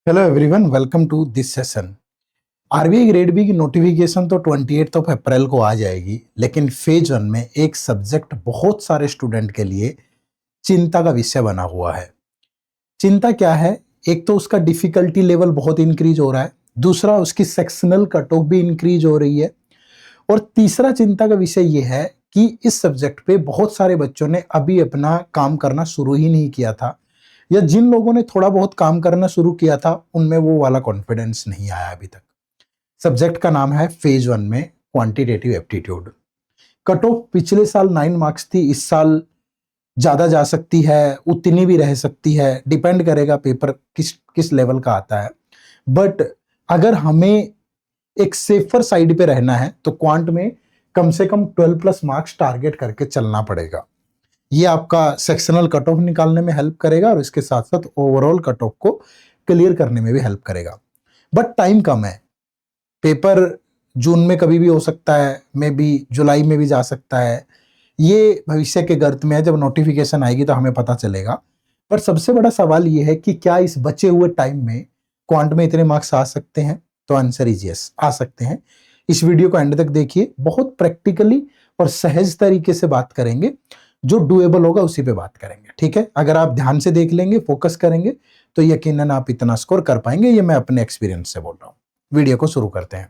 Hello everyone, welcome to this session. RBI grade B की notification तो 28 of April को आ जाएगी, लेकिन फेज वन में एक सब्जेक्ट बहुत सारे स्टूडेंट के लिए चिंता का विषय बना हुआ है। चिंता क्या है? एक तो उसका डिफिकल्टी लेवल बहुत इंक्रीज हो रहा है, दूसरा उसकी सेक्शनल कट ऑफ भी इंक्रीज हो रही है, और तीसरा चिंता का विषय ये है कि इस सब्जेक्ट पे बहुत सारे बच्चों ने अभी अपना काम करना शुरू ही नहीं किया था, या जिन लोगों ने थोड़ा बहुत काम करना शुरू किया था उनमें वो वाला कॉन्फिडेंस नहीं आया अभी तक। सब्जेक्ट का नाम है फेज वन में क्वांटिटेटिव एप्टीट्यूड। कट ऑफ पिछले साल 9 मार्क्स थी, इस साल ज्यादा जा सकती है, उतनी भी रह सकती है, डिपेंड करेगा पेपर किस किस लेवल का आता है। बट अगर हमें एक सेफर साइड पे रहना है तो क्वांट में कम से कम 12 प्लस मार्क्स टारगेट करके चलना पड़ेगा। ये आपका सेक्शनल कट ऑफ निकालने में हेल्प करेगा और इसके साथ साथ ओवरऑल कट ऑफ को क्लियर करने में भी हेल्प करेगा। बट टाइम कम है, पेपर जून में कभी भी हो सकता है, मे बी जुलाई में भी जा सकता है। ये भविष्य के गर्त में है, जब नोटिफिकेशन आएगी तो हमें पता चलेगा। पर सबसे बड़ा सवाल ये है कि क्या इस बचे हुए टाइम में क्वांट में इतने मार्क्स आ सकते हैं? तो आंसर इज यस, आ सकते हैं। इस वीडियो को एंड तक देखिए, बहुत प्रैक्टिकली और सहज तरीके से बात करेंगे, जो डुएबल होगा उसी पे बात करेंगे। ठीक है, अगर आप ध्यान से देख लेंगे, फोकस करेंगे, तो यकीनन आप इतना स्कोर कर पाएंगे। ये मैं अपने एक्सपीरियंस से बोल रहा हूँ। वीडियो को शुरू करते हैं।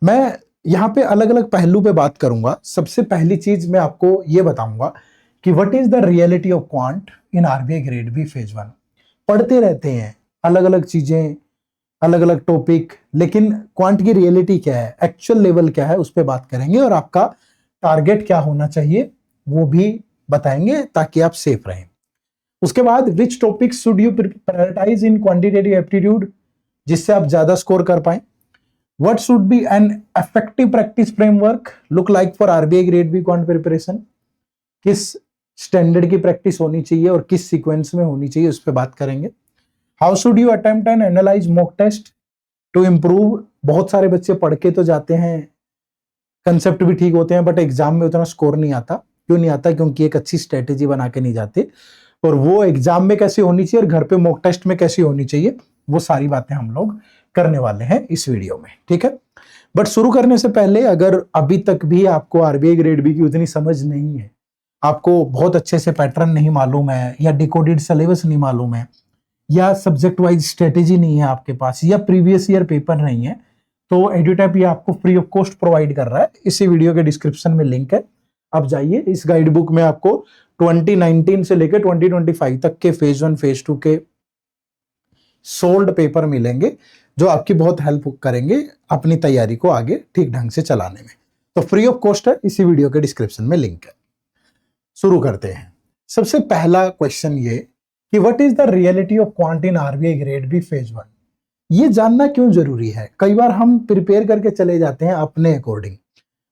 मैं यहाँ पे अलग अलग पहलू पे बात करूंगा। सबसे पहली चीज मैं आपको ये बताऊंगा कि what is the reality of quant in RBI grade B phase one. पढ़ते रहते हैं अलग अलग चीजें, अलग अलग टॉपिक, लेकिन क्वांट की रियलिटी क्या है, एक्चुअल लेवल क्या है, उस पर बात करेंगे, और आपका टारगेट क्या होना चाहिए वो भी बताएंगे, ताकि आप सेफ रहें। उसके बाद which topic should you prioritise in quantitative aptitude, जिससे आप ज्यादा स्कोर कर पाए। What should be an effective practice framework look like for RBI grade B quant preparation. किस स्टैंडर्ड की प्रैक्टिस होनी चाहिए और किस सीक्वेंस में होनी चाहिए, उस पर बात करेंगे। How should you attempt and analyse mock test to improve. बहुत सारे बच्चे पढ़ के तो जाते हैं, कंसेप्ट भी ठीक होते हैं, बट एग्जाम में उतना स्कोर नहीं आता। क्यों नहीं आता? क्योंकि एक अच्छी स्ट्रेटेजी बना के नहीं जाते, और वो एग्जाम में कैसी होनी चाहिए और घर पे मॉक टेस्ट में कैसी होनी चाहिए, वो सारी बातें हम लोग करने वाले हैं इस वीडियो में। ठीक है, बट शुरू करने से पहले, अगर अभी तक भी आपको आरबीआई ग्रेड बी की उतनी समझ नहीं है, आपको बहुत अच्छे से पैटर्न नहीं मालूम है, या डिकोडेड सिलेबस नहीं मालूम है, या सब्जेक्ट वाइज स्ट्रेटेजी नहीं है आपके पास, या प्रीवियस ईयर पेपर नहीं है, तो एडुटैप ये आपको फ्री ऑफ कॉस्ट प्रोवाइड कर रहा है। इसी वीडियो के डिस्क्रिप्शन में लिंक है, आप जाइए। इस गाइड बुक में आपको 2019 से लेकर 2025 तक के फेज वन फेज टू के सोल्ड पेपर मिलेंगे, जो आपकी बहुत हेल्प करेंगे अपनी तैयारी को आगे ठीक ढंग से चलाने में। तो फ्री ऑफ कॉस्ट है, इसी वीडियो के डिस्क्रिप्शन में लिंक है। शुरू करते हैं। सबसे पहला क्वेश्चन ये कि what is the reality of quant in RBI grade B phase one. ये जानना क्यों जरूरी है? कई बार हम प्रिपेयर करके चले जाते हैं अपने अकॉर्डिंग,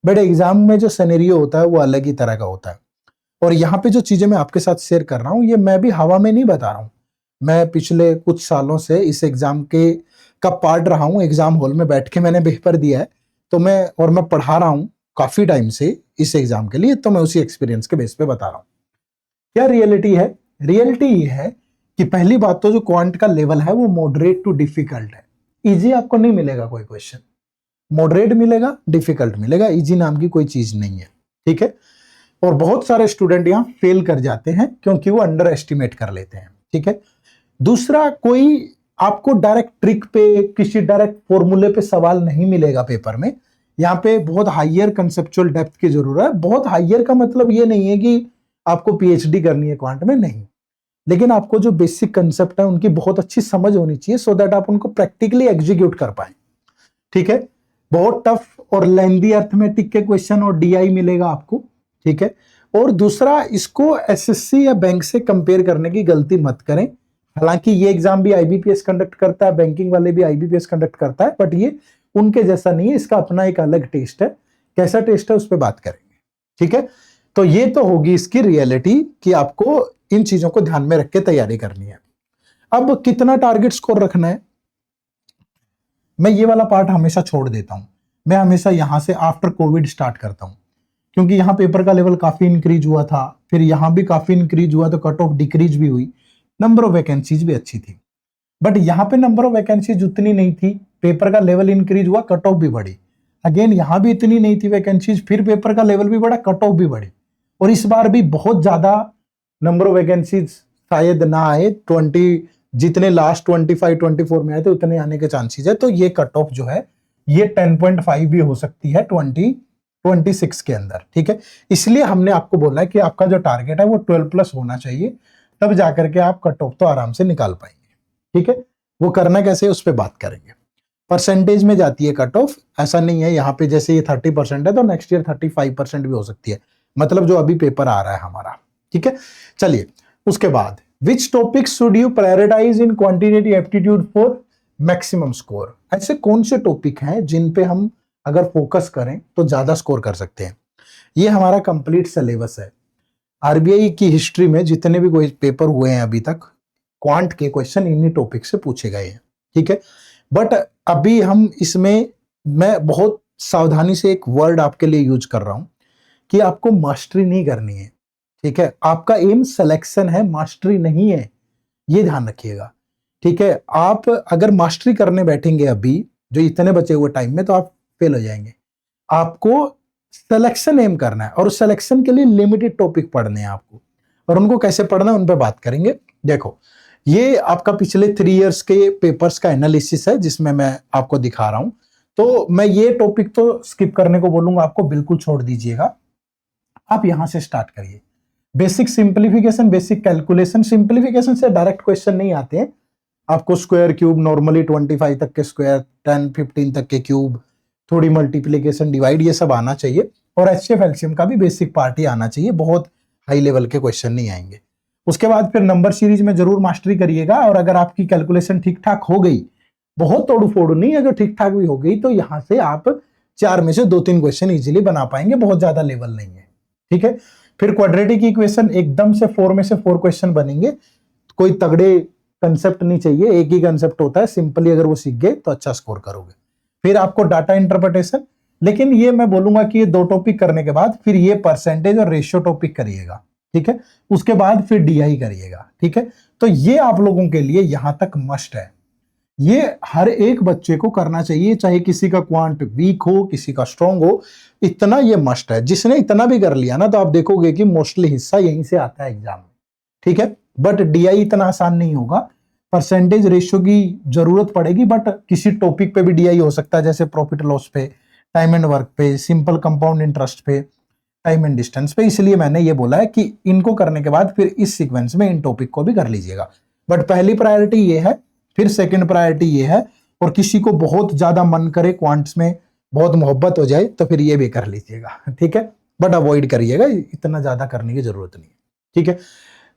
बट एग्जाम में जो सिनेरियो होता है वो अलग ही तरह का होता है। और यहाँ पे जो चीजें मैं आपके साथ शेयर कर रहा हूँ, ये मैं भी हवा में नहीं बता रहा हूँ। मैं पिछले कुछ सालों से इस एग्जाम के का पार्ट रहा हूँ, एग्जाम हॉल में बैठ के मैंने पेपर दिया है, तो मैं पढ़ा रहा हूँ काफी टाइम से इस एग्जाम के लिए, तो मैं उसी एक्सपीरियंस के बेस पे बता रहा हूँ। क्या रियलिटी है? रियलिटी ये है कि पहली बात तो जो क्वांट का लेवल है वो मॉडरेट टू डिफिकल्ट है। इजी आपको नहीं मिलेगा कोई क्वेश्चन, मॉडरेट मिलेगा, डिफिकल्ट मिलेगा, इजी नाम की कोई चीज नहीं है। ठीक है, और बहुत सारे स्टूडेंट यहाँ फेल कर जाते हैं क्योंकि वो अंडर एस्टिमेट कर लेते हैं। ठीक है, दूसरा, कोई आपको डायरेक्ट ट्रिक पे, किसी डायरेक्ट फॉर्मूले पे सवाल नहीं मिलेगा पेपर में। यहाँ पे बहुत हाइयर कंसेप्चुअल डेप्थ की जरूरत है। बहुत हाइयर का मतलब ये नहीं है कि आपको पीएचडी करनी है क्वांट में, नहीं, लेकिन आपको जो बेसिक कंसेप्ट है उनकी बहुत अच्छी समझ होनी चाहिए, सो दैट आप उनको प्रैक्टिकली एग्जीक्यूट कर पाए। ठीक है, बहुत टफ और लेंदी अर्थमेटिक के क्वेश्चन और डीआई मिलेगा आपको। ठीक है, और दूसरा, इसको एसएससी या बैंक से कंपेयर करने की गलती मत करें। हालांकि ये एग्जाम भी आईबीपीएस कंडक्ट करता है, बैंकिंग वाले भी आईबीपीएस कंडक्ट करता है, बट ये उनके जैसा नहीं है, इसका अपना एक अलग टेस्ट है। कैसा टेस्ट है उस पर बात करेंगे। ठीक है, तो ये तो होगी इसकी रियलिटी कि आपको इन चीजों को ध्यान में रख के तैयारी करनी है। अब कितना टारगेट स्कोर रखना है, मैं ये वाला पार्ट हमेशा छोड़ देता हूं। मैं हमेशा यहां से आफ्टर कोविड स्टार्ट करता हूं, क्योंकि यहां पेपर का लेवल काफी इंक्रीज हुआ था, फिर यहां भी काफी इंक्रीज हुआ, तो कट ऑफ डिक्रीज भी हुई, नंबर ऑफ वैकेंसीज भी अच्छी थी। बट यहाँ पे नंबर ऑफ वैकेंसीज उतनी नहीं थी, पेपर का लेवल इंक्रीज हुआ, कट ऑफ भी बढ़ी। अगेन यहाँ भी इतनी नहीं थी वैकेंसीज, फिर पेपर का लेवल भी बढ़ा, कट ऑफ भी बढ़ी। और इस बार भी बहुत ज्यादा नंबर ऑफ वैकेंसीज शायद ना आए, 20 जितने लास्ट 25 24 में आए थे उतने आने के चांसेस है। तो ये कट ऑफ जो है ये 10.5 भी हो सकती है 2026 के अंदर, ठीक है। इसलिए हमने आपको बोला है कि आपका जो टारगेट है वो 12+ होना चाहिए, तब जाकर के आप कट ऑफ तो आराम से निकाल पाएंगे, ठीक है। वो करना कैसे उस पर बात करेंगे। परसेंटेज में जाती है कट ऑफ, ऐसा नहीं है यहाँ पे जैसे ये 30% है तो नेक्स्ट ईयर 35% भी हो सकती है, मतलब जो अभी पेपर आ रहा है हमारा, ठीक है। चलिए उसके बाद which topic should you prioritise in quantitative aptitude for maximum score. ऐसे कौन से टॉपिक हैं जिन पे हम अगर फोकस करें तो ज्यादा स्कोर कर सकते हैं। ये हमारा कंप्लीट सिलेबस है। आरबीआई की हिस्ट्री में जितने भी कोई पेपर हुए हैं अभी तक, क्वांट के क्वेश्चन इन्हीं टॉपिक से पूछे गए हैं, ठीक है। बट अभी हम इसमें, मैं बहुत सावधानी से एक वर्ड आपके लिए यूज कर रहा हूं कि आपको मास्टरी नहीं करनी है, ठीक है। आपका एम सिलेक्शन है, मास्टरी नहीं है, ये ध्यान रखिएगा, ठीक है। आप अगर मास्टरी करने बैठेंगे अभी जो इतने बचे हुए टाइम में तो आप फेल हो जाएंगे। आपको सिलेक्शन एम करना है और सिलेक्शन के लिए लिमिटेड टॉपिक पढ़ने हैं आपको, और उनको कैसे पढ़ना है उन पर बात करेंगे। देखो ये आपका पिछले 3 इयर्स के पेपर्स का एनालिसिस है जिसमें मैं आपको दिखा रहा हूं, तो मैं ये टॉपिक तो स्किप करने को बोलूंगा आपको, बिल्कुल छोड़ दीजिएगा। आप यहां से स्टार्ट करिए। Basic simplification, basic calculation. Simplification से डायरेक्ट क्वेश्चन नहीं आते हैं, आपको स्क्वायर क्यूब नॉर्मली 25 तक के स्क्वायर, 10 15 तक के क्यूब, थोड़ी मल्टीप्लीकेशन डिवाइड, ये सब आना चाहिए। और एचसीएफ एलसीएम का भी बेसिक पार्ट ही आना चाहिए, बहुत हाई लेवल के क्वेश्चन नहीं आएंगे। उसके बाद फिर नंबर सीरीज में जरूर मास्टरी करिएगा, और अगर आपकी कैलकुलेशन ठीक ठाक हो गई, बहुत तोड़ फोड़ नहीं है, जो ठीक ठाक भी हो गई, तो यहां से आप 4 में से 2-3 क्वेश्चन इजीली बना पाएंगे, बहुत ज्यादा लेवल नहीं है, ठीक है। फिर क्वाड्रेटिक इक्वेशन एकदम से 4 में से 4 क्वेश्चन बनेंगे, कोई तगड़े कंसेप्ट नहीं चाहिए, एक ही कंसेप्ट होता है, सिंपली अगर वो सीख गए तो अच्छा स्कोर करोगे। फिर आपको डाटा इंटरप्रिटेशन, लेकिन ये मैं बोलूंगा कि ये 2 टॉपिक करने के बाद फिर ये परसेंटेज और रेशियो टॉपिक करिएगा, ठीक है। उसके बाद फिर डीआई करिएगा, ठीक है। तो ये आप लोगों के लिए यहां तक मस्ट है, ये हर एक बच्चे को करना चाहिए, चाहे किसी का क्वांट वीक हो, किसी का स्ट्रांग हो, इतना ये मस्ट है। जिसने इतना भी कर लिया ना तो आप देखोगे कि मोस्टली हिस्सा यहीं से आता है एग्जाम में, ठीक है। बट डीआई इतना आसान नहीं होगा, परसेंटेज रेशियो की जरूरत पड़ेगी, बट किसी टॉपिक पे भी डीआई हो सकता है, जैसे प्रॉफिट लॉस पे, टाइम एंड वर्क पे, सिंपल कंपाउंड इंटरेस्ट पे, टाइम एंड डिस्टेंस पे। इसलिए मैंने ये बोला है कि इनको करने के बाद फिर इस सीक्वेंस में इन टॉपिक को भी कर लीजिएगा। बट पहली प्रायोरिटी ये है, फिर सेकंड प्रायोरिटी ये है, और किसी को बहुत ज्यादा मन करे, क्वांट्स में बहुत मोहब्बत हो जाए, तो फिर ये भी कर लीजिएगा, ठीक है। बट अवॉइड करिएगा, इतना ज्यादा करने की जरूरत नहीं है, ठीक है।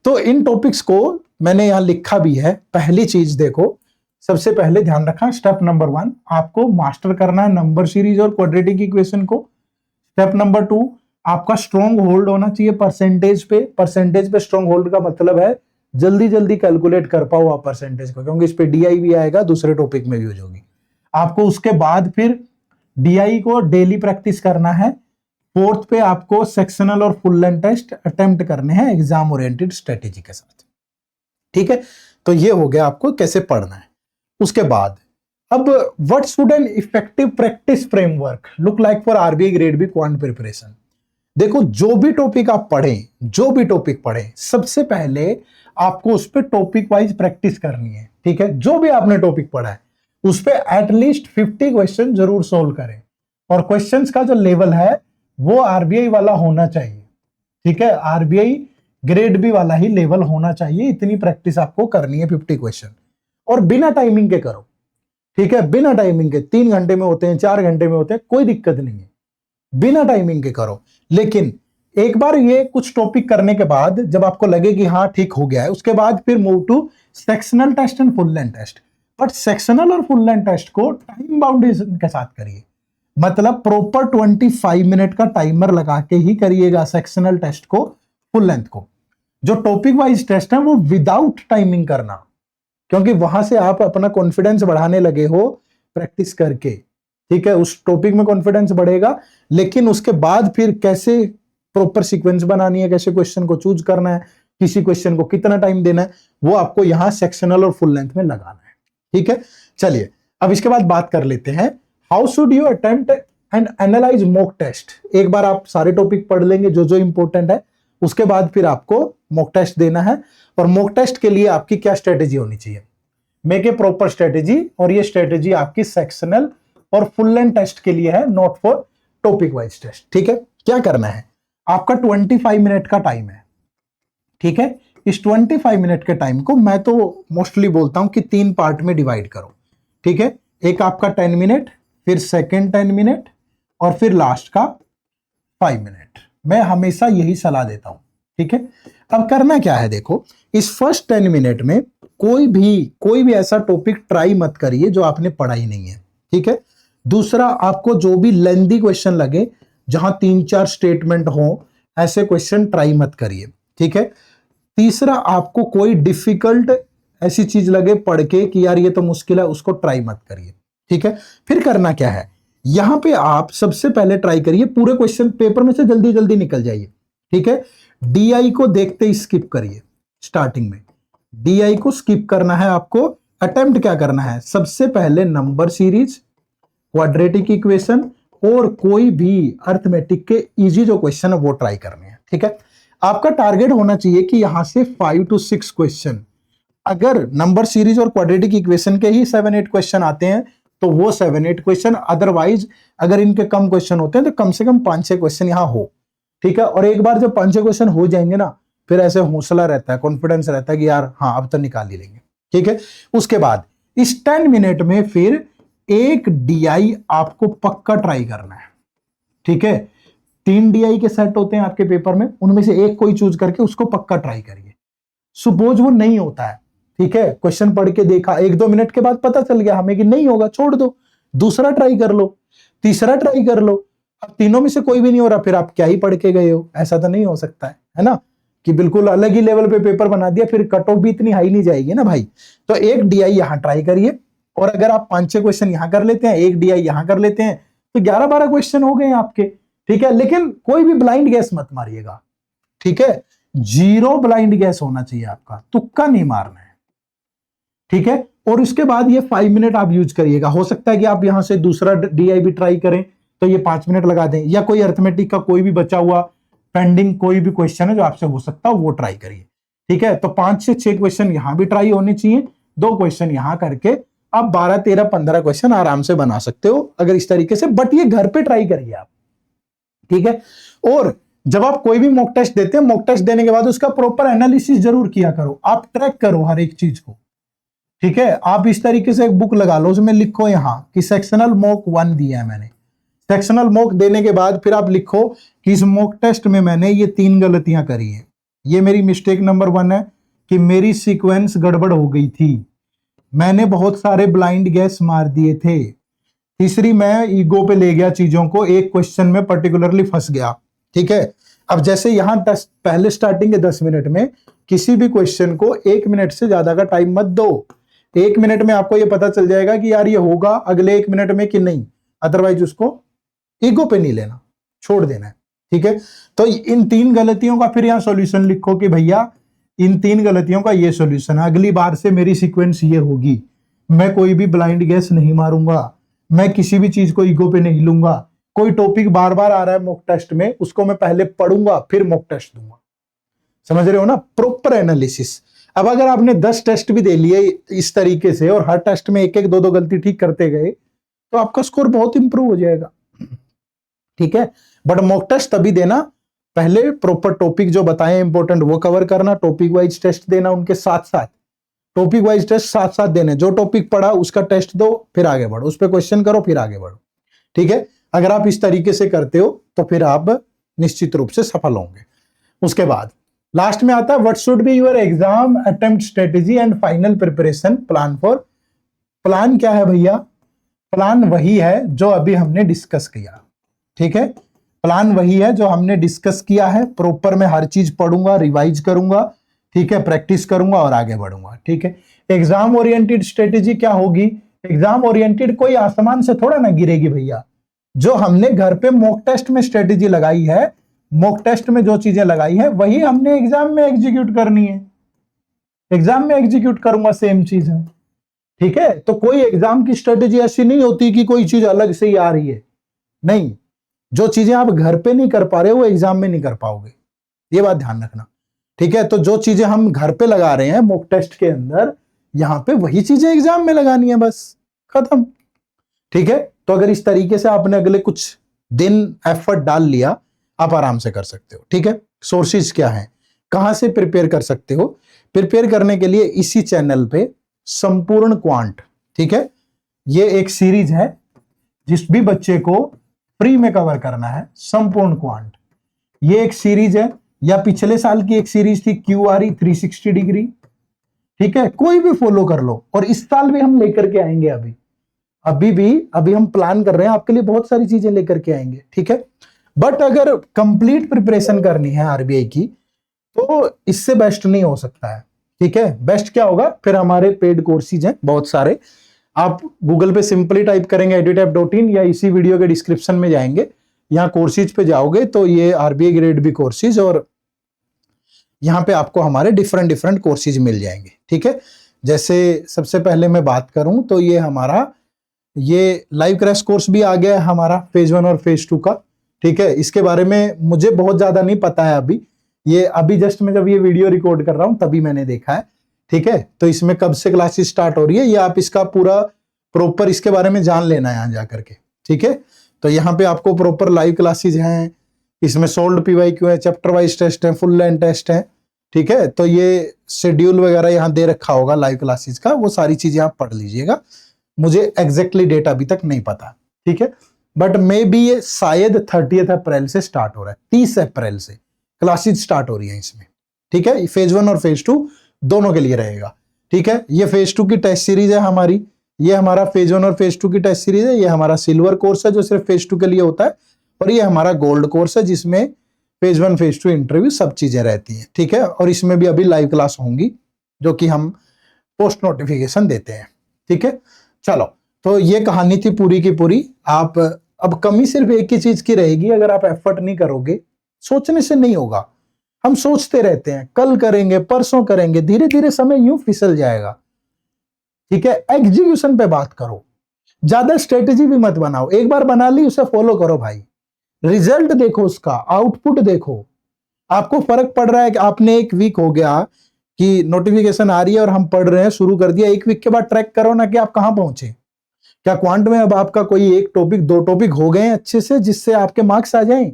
तो इन टॉपिक्स को मैंने यहां लिखा भी है। पहली चीज देखो, सबसे पहले ध्यान रखा, स्टेप नंबर 1 आपको मास्टर करना है नंबर सीरीज और क्वाड्रेटिक इक्वेशन को। स्टेप नंबर 2 आपका स्ट्रॉन्ग होल्ड होना चाहिए परसेंटेज पे। परसेंटेज पे स्ट्रॉन्ग होल्ड का मतलब है जल्दी जल्दी कैलकुलेट कर पाओ आप परसेंटेज को, क्योंकि इस पे डीआई भी आएगा, दूसरे टॉपिक में भी यूज होगी आपको। उसके बाद फिर डीआई को डेली प्रैक्टिस करना है। 4th पे आपको सेक्शनल और फुल लेंथ टेस्ट अटेम्प्ट करने हैं एग्जाम ओरिएंटेड स्ट्रेटेजी के साथ, ठीक है। तो ये हो गया आपको कैसे पढ़ना है। उसके बाद अब what should an effective practice framework look like for RBI grade B quant preparation. देखो जो भी टॉपिक आप पढ़ें, जो भी टॉपिक पढ़ें, सबसे पहले आपको उस पर टॉपिक वाइज प्रैक्टिस करनी है, ठीक है। जो भी आपने टॉपिक पढ़ा है उस पर एटलीस्ट 50 क्वेश्चन जरूर सोल्व करें, और क्वेश्चंस का जो लेवल है वो आरबीआई वाला होना चाहिए, ठीक है। आरबीआई ग्रेड बी वाला ही लेवल होना चाहिए, इतनी प्रैक्टिस आपको करनी है 50 क्वेश्चन, और बिना टाइमिंग के करो, ठीक है। बिना टाइमिंग के 3 घंटे में होते हैं, 4 घंटे में होते हैं, कोई दिक्कत नहीं है, बिना टाइमिंग के करो। लेकिन एक बार ये कुछ टॉपिक करने के बाद जब आपको लगे कि हाँ ठीक हो गया है, उसके बाद फिर move to sectional test and full length test. But sectional और फुल लेंथ टेस्ट को टाइम बाउंडेशन के साथ करिए, मतलब प्रॉपर 25 मिनट का टाइमर लगा के ही करिएगा सेक्शनल टेस्ट को, फुल लेंथ को। जो टॉपिक वाइज टेस्ट है वो विदाउट टाइमिंग करना, क्योंकि वहां से आप अपना कॉन्फिडेंस बढ़ाने लगे हो प्रैक्टिस करके, ठीक है। उस टॉपिक में कॉन्फिडेंस बढ़ेगा, लेकिन उसके बाद फिर कैसे प्रॉपर सीक्वेंस बनानी है, कैसे क्वेश्चन को चूज करना है, किसी क्वेश्चन को कितना टाइम देना है, वो आपको यहां सेक्शनल और फुल लेंथ में लगाना है, ठीक है, चलिए अब इसके बाद बात कर लेते हैं how should you attempt and analyse mock test. एक बार आप सारे टॉपिक पढ़ लेंगे जो जो इंपॉर्टेंट है, उसके बाद फिर आपको मॉक टेस्ट देना है। और मॉक टेस्ट के लिए आपकी क्या स्ट्रेटेजी होनी चाहिए, मेक ए प्रॉपर स्ट्रेटेजी। और ये स्ट्रेटेजी आपकी सेक्शनल और फुल लेंथ टेस्ट के लिए है, not for topic wise test. ठीक है, क्या करना है, आपका 25 मिनट का टाइम है। ठीक है, इस 25 मिनट के टाइम को मैं तो मोस्टली बोलता हूं कि 3 पार्ट में डिवाइड करो। ठीक है, एक आपका 10 मिनट, फिर सेकेंड 10 मिनट और फिर लास्ट का 5 मिनट। मैं हमेशा यही सलाह देता हूं। ठीक है, अब करना क्या है, देखो इस फर्स्ट 10 मिनट में कोई भी ऐसा टॉपिक ट्राई मत करिए जो आपने पढ़ा ही नहीं है। ठीक है, दूसरा, आपको जो भी लेंदी क्वेश्चन लगे जहां 3-4 स्टेटमेंट हो, ऐसे क्वेश्चन ट्राई मत करिए। ठीक है, तीसरा, आपको कोई डिफिकल्ट ऐसी चीज लगे पढ़ के कि यार ये तो मुश्किल है, उसको ट्राई मत करिए। ठीक है, फिर करना क्या है, यहां पे आप सबसे पहले ट्राई करिए पूरे क्वेश्चन पेपर में से जल्दी जल्दी निकल जाइए। ठीक है, डीआई को देखते ही स्किप करिए। स्टार्टिंग में डीआई को स्किप करना है आपको। अटेम्प्ट क्या करना है, सबसे पहले नंबर सीरीज, क्वाड्रेटिक इक्वेशन और कोई भी अर्थमेटिक के इजी जो क्वेश्चन है वो ट्राई करने हैं। ठीक है, आपका टारगेट होना चाहिए कि यहां से 5 to 6 क्वेश्चन, अगर नंबर सीरीज और क्वाड्रेटिक इक्वेशन के ही 7-8 क्वेश्चन आते हैं तो वो 7-8 क्वेश्चन, अदरवाइज अगर इनके कम क्वेश्चन होते हैं तो कम से कम 5-6 क्वेश्चन यहां हो। ठीक है, और एक बार जब 5-6 क्वेश्चन हो जाएंगे ना, फिर ऐसे हौसला रहता है, कॉन्फिडेंस रहता है कि यार हाँ अब तो निकाल ही लेंगे। ठीक है, उसके बाद इस 10 मिनट में फिर एक डीआई आपको पक्का ट्राई करना है। ठीक है, 3 डीआई के सेट होते हैं आपके पेपर में, उनमें से एक कोई चूज करके उसको पक्का ट्राई करिए। सपोज वो नहीं होता है, ठीक है, क्वेश्चन पढ़ के देखा, 1-2 मिनट के बाद पता चल गया हमें कि नहीं होगा, छोड़ दो, दूसरा ट्राई कर लो, तीसरा ट्राई कर लो। अब तीनों में से कोई भी नहीं हो रहा, फिर आप क्या ही पढ़ के गए हो, ऐसा तो नहीं हो सकता है ना, कि बिल्कुल अलग ही लेवल पे पेपर बना दिया, फिर कट ऑफ भी इतनी हाई नहीं जाएगी ना भाई। तो एक डीआई यहां ट्राई करिए, और अगर आप 5-6 क्वेश्चन यहां कर लेते हैं, एक डीआई यहां कर लेते हैं, तो 11-12 क्वेश्चन हो गए आपके। ठीक है, लेकिन कोई भी ब्लाइंड गैस मत मारिएगा। ठीक है, 0 ब्लाइंड गैस होना चाहिए आपका, तुक्का नहीं मारना है। ठीक है, और उसके बाद ये 5 मिनट आप यूज करिएगा। हो सकता है कि आप यहां से दूसरा डीआई भी ट्राई करें तो ये 5 मिनट लगा दें, या कोई अर्थमेटिक का कोई भी बचा हुआ पेंडिंग कोई भी क्वेश्चन है जो आपसे हो सकता है वो ट्राई करिए। ठीक है, तो 5 से 6 क्वेश्चन यहां भी ट्राई होने चाहिए, 2 क्वेश्चन यहां करके आप 12, 13, 15 क्वेश्चन आराम से बना सकते हो अगर इस तरीके से, बट ये घर पे ट्राई करिए आप। ठीक है, और जब आप कोई भी मॉक टेस्ट देते हैं, मॉक टेस्ट देने के बाद उसका प्रॉपर एनालिसिस जरूर किया करो, आप ट्रैक करो हर एक चीज को। ठीक है, आप इस तरीके से एक बुक लगा लो, उसमें लिखो यहां कि सेक्शनल मॉक 1 दिया है मैंने। सेक्शनल मॉक देने के बाद फिर आप लिखो कि इस मॉक टेस्ट में मैंने ये 3 गलतियां करी है। ये मेरी मिस्टेक नंबर 1 है कि मेरी सीक्वेंस गड़बड़ हो गई थी, मैंने बहुत सारे ब्लाइंड गैस मार दिए थे। तीसरी, मैं ईगो पे ले गया चीजों को, एक क्वेश्चन में पर्टिकुलरली फंस गया। ठीक है, अब जैसे यहां पहले स्टार्टिंग के 10 मिनट में किसी भी क्वेश्चन को 1 मिनट से ज्यादा का टाइम मत दो। 1 मिनट में आपको ये पता चल जाएगा कि यार ये होगा अगले 1 मिनट में कि नहीं, अदरवाइज उसको ईगो पे नहीं लेना, छोड़ देना है। ठीक है, तो इन 3 गलतियों का फिर यहां सॉल्यूशन लिखो कि भैया इन 3 गलतियों का ये सॉल्यूशन है, अगली बार से मेरी सीक्वेंस ये होगी, मैं कोई भी ब्लाइंड गैस नहीं मारूंगा, मैं किसी भी चीज को ईगो पे नहीं लूंगा, कोई टॉपिक बार बार आ रहा है मॉक टेस्ट में, उसको मैं पहले पढ़ूंगा फिर मॉक टेस्ट दूंगा। समझ रहे हो ना, प्रॉपर एनालिसिस। अब अगर आपने 10 टेस्ट भी दे लिए इस तरीके से और हर टेस्ट में 1-1, 2-2 गलती ठीक करते गए तो आपका स्कोर बहुत इंप्रूव हो जाएगा। ठीक है, बट मॉक टेस्ट तभी देना, पहले प्रॉपर टॉपिक जो बताए इंपॉर्टेंट वो कवर करना, टॉपिक वाइज टेस्ट देना, उनके साथ साथ टॉपिक वाइज टेस्ट साथ साथ देने, जो टॉपिक पढ़ा उसका टेस्ट दो फिर आगे बढ़ो, उस पर क्वेश्चन करो फिर आगे बढ़ो। ठीक है, अगर आप इस तरीके से करते हो तो फिर आप निश्चित रूप से सफल होंगे। उसके बाद लास्ट में आता है what should be your exam attempt strategy and final preparation plan for. Plan क्या है भैया, प्लान वही है जो अभी हमने डिस्कस किया। ठीक है, प्लान वही है जो हमने डिस्कस किया है, प्रॉपर मैं हर चीज पढ़ूंगा, रिवाइज करूंगा, ठीक है, प्रैक्टिस करूंगा और आगे बढ़ूंगा। ठीक है, एग्जाम ओरिएंटेड स्ट्रेटेजी क्या होगी, एग्जाम ओरिएंटेड कोई आसमान से थोड़ा ना गिरेगी भैया, जो हमने घर पे मॉक टेस्ट में स्ट्रेटेजी लगाई है, मॉक टेस्ट में जो चीजें लगाई है वही हमने एग्जाम में एग्जीक्यूट करनी है, एग्जाम में एग्जीक्यूट करूंगा सेम चीज है। ठीक है, तो कोई एग्जाम की स्ट्रेटेजी ऐसी नहीं होती कि कोई चीज अलग से ही आ रही है, नहीं, जो चीजें आप घर पे नहीं कर पा रहे हो वो एग्जाम में नहीं कर पाओगे, ये बात ध्यान रखना। ठीक है, तो जो चीजें हम घर पे लगा रहे हैं मॉक टेस्ट के अंदर, यहां पे वही चीजें एग्जाम में लगानी है, बस खत्म। ठीक है, तो अगर इस तरीके से आपने अगले कुछ दिन एफर्ट डाल लिया, आप आराम से कर सकते हो। ठीक है, सोर्सेज क्या है, कहां से प्रिपेयर कर सकते हो? प्रिपेयर करने के लिए इसी चैनल पे संपूर्ण क्वांट, ठीक है, ये एक सीरीज है जिस भी बच्चे को फ्री में कवर करना है, संपूर्ण क्वांट, ये एक सीरीज है, या पिछले साल की एक सीरीज थी QRE 360 डिग्री। ठीक है, कोई भी फॉलो कर लो, और इस साल भी हम लेकर के आएंगे, अभी हम प्लान कर रहे हैं, आपके लिए बहुत सारी चीजें लेकर के आएंगे। ठीक है, बट अगर कंप्लीट प्रिपरेशन करनी है आरबीआई की, तो इससे बेस्ट नहीं हो सकता है। ठीक है, बेस्ट क्या होगा, फिर हमारे पेड कोर्सेज हैं बहुत सारे, आप गूगल पे सिंपली टाइप करेंगे edutap.in या इसी वीडियो के डिस्क्रिप्शन में जाएंगे, यहाँ कोर्सेज पे जाओगे तो ये आरबीआई ग्रेड बी कोर्सेज, और यहाँ पे आपको हमारे डिफरेंट कोर्सेज मिल जाएंगे। ठीक है, जैसे सबसे पहले मैं बात करूं तो ये हमारा ये लाइव क्रैश कोर्स भी आ गया है हमारा, फेज 1 और फेज 2 का। ठीक है, इसके बारे में मुझे बहुत ज्यादा नहीं पता है अभी, ये अभी जस्ट मैं जब ये वीडियो रिकॉर्ड कर रहा हूं तभी मैंने देखा है। ठीक है, तो इसमें कब से क्लासेस स्टार्ट हो रही है, ये आप इसका पूरा प्रॉपर इसके बारे में जान लेना है यहाँ जाकर के। ठीक है, तो यहाँ पे आपको प्रॉपर लाइव क्लासेज हैं, इसमें सोल्ड PYQ है, चैप्टर वाइज टेस्ट है, फुल लेंथ टेस्ट है। ठीक है, तो ये शेड्यूल वगैरह यहाँ दे रखा होगा लाइव क्लासेज का, वो सारी चीजें आप पढ़ लीजिएगा, मुझे एग्जैक्टली डेट अभी तक नहीं पता। ठीक है, बट मे बी ये शायद 30 अप्रैल से स्टार्ट हो रहा है, 30 अप्रैल से क्लासेज स्टार्ट हो रही है इसमें। ठीक है, फेज 1 और फेज 2 दोनों के लिए रहेगा। ठीक है, ये फेज 2 की टेस्ट सीरीज है हमारी, ये हमारा फेज 1 और फेज 2 की टेस्ट सीरीज है, ये हमारा सिल्वर कोर्स है जो सिर्फ फेज 2 के लिए होता है, और ये हमारा गोल्ड कोर्स है जिसमें फेज 1 फेज 2 इंटरव्यू सब चीजें रहती हैं। ठीक है, और इसमें भी अभी लाइव क्लास होंगी जो कि हम पोस्ट नोटिफिकेशन देते हैं। ठीक है, चलो, तो ये कहानी थी पूरी की पूरी। आप अब कमी सिर्फ एक ही चीज की रहेगी, अगर आप एफर्ट नहीं करोगे, सोचने से नहीं होगा, हम सोचते रहते हैं कल करेंगे परसों करेंगे, धीरे धीरे समय यूं फिसल जाएगा। ठीक है, एग्जीक्यूशन पे बात करो, ज्यादा स्ट्रेटेजी भी मत बनाओ, एक बार बना ली उसे फॉलो करो भाई, रिजल्ट देखो, उसका आउटपुट देखो, आपको फर्क पड़ रहा है कि आपने एक वीक हो गया कि नोटिफिकेशन आ रही है और हम पढ़ रहे हैं, शुरू कर दिया, एक वीक के बाद ट्रैक करो ना कि आप कहां पहुंचे, क्या क्वांट में अब आपका कोई एक टॉपिक 2 टॉपिक हो गए अच्छे से जिससे आपके मार्क्स आ जाएं,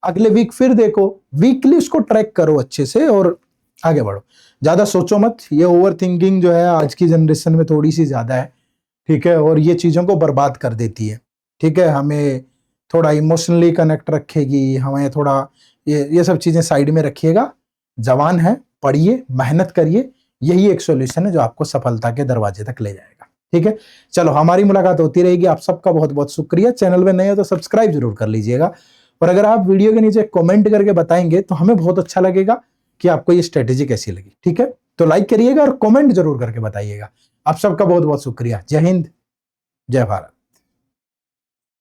अगले वीक फिर देखो, वीकली उसको ट्रैक करो अच्छे से और आगे बढ़ो, ज्यादा सोचो मत। ये ओवर थिंकिंग जो है आज की जनरेशन में थोड़ी सी ज्यादा है। ठीक है, और ये चीजों को बर्बाद कर देती है। ठीक है, हमें थोड़ा इमोशनली कनेक्ट रखेगी, हमें थोड़ा ये सब चीजें साइड में रखिएगा, जवान है, पढ़िए, मेहनत करिए, यही एक सॉल्यूशन है जो आपको सफलता के दरवाजे तक ले जाएगा। ठीक है, चलो, हमारी मुलाकात होती रहेगी। आप सबका बहुत बहुत शुक्रिया, चैनल में नए हो तो सब्सक्राइब जरूर कर लीजिएगा, और अगर आप वीडियो के नीचे कमेंट करके बताएंगे तो हमें बहुत अच्छा लगेगा कि आपको ये स्ट्रेटेजी कैसी लगी। ठीक है, तो लाइक करिएगा और कमेंट जरूर करके बताइएगा। आप सबका बहुत बहुत शुक्रिया। जय हिंद, जय भारत।